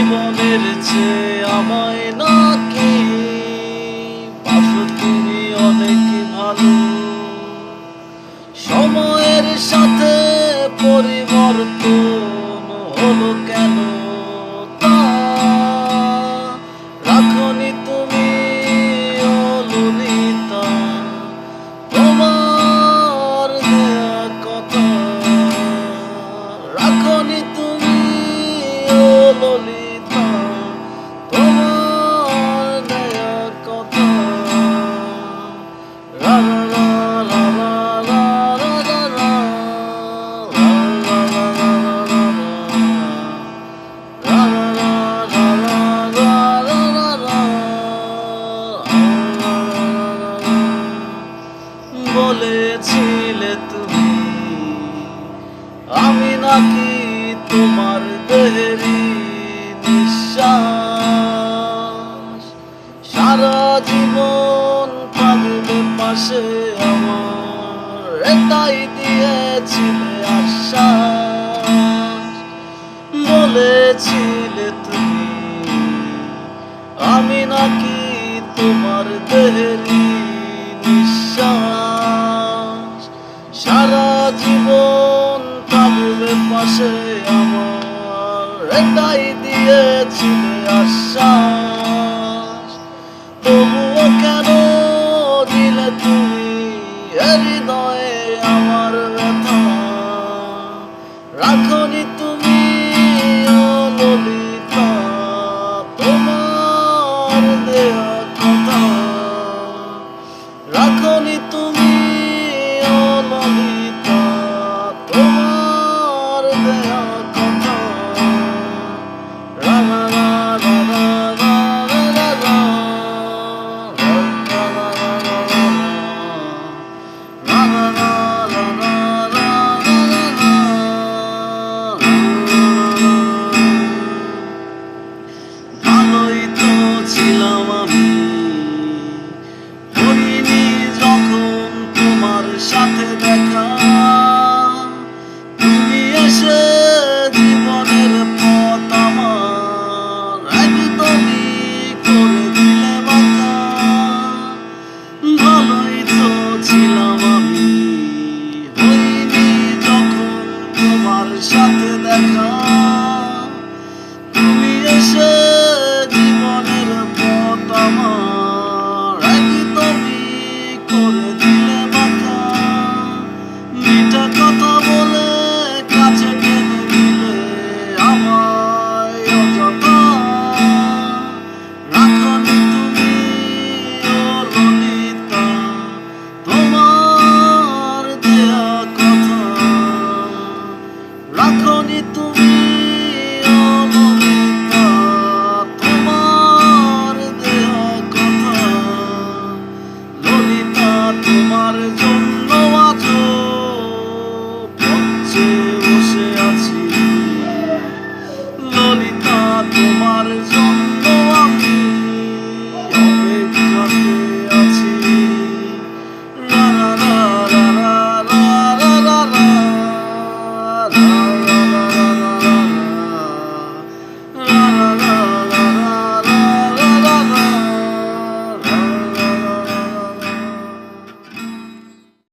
জীবনের চেয়ে আমায় নাকি বাসো তুমি অনেক ভালো। সময়ের সাথে পরিবর্তন হলো কেন তা রাখনি তুমি ও ললিতা, তোমার দেয়া কথা রাখনি তুমি ও ললিতা, তোমার দেয়া কথা। লা লা লা লা লা লা লা লা লা লা বলেছিলে তুমি আমি নাকি তোমার দেহেরই নিঃশ্বাস, সারা জীবন থাকবে পাশে আমার, এটাই দিয়েছিলে আশ্বাস। বলেছিলে তুমি আমি নাকি তোমার দেহেরই নিঃশ্বাস, সারা জীবন থাকবে পাশে আমার, এটাই দিয়েছিলে আশ্বাস। তবুও কেন দিলে তুমি হৃদয়ে আমার ব্যথা, রাখনি তুমি ও ললিতা, তোমার দেয়া কথা রাখনি তুমি ও ললিতা, তোমার দেয়া কথা। লা লা লা লা লা লা লা লা ভালোই তো ছিলাম আমি, হইনি যখন তোমার সাথে দেখা, তুমি এসে জীবনের পথ আমার একদমই করে দিলে বাঁকা। ভালোই তো ছিলাম আমি, হইনি যখন তোমার সাথে দেখা, তুমি এসে জীবনের পথ আমার একদমই করে দিলে বাঁকা। মিঠা কথা বলে কাছে টেনে নিলে আমায় অযথা, রাখনি তুমি ও ললিতা, তোমার দেয়া কথা রাখনি তুমি ও ললিতা, তোমার দেয়া কথা। ললিতা তোমার জন্য আজও পথে বসে আছি, ললিতা তোমার জন্য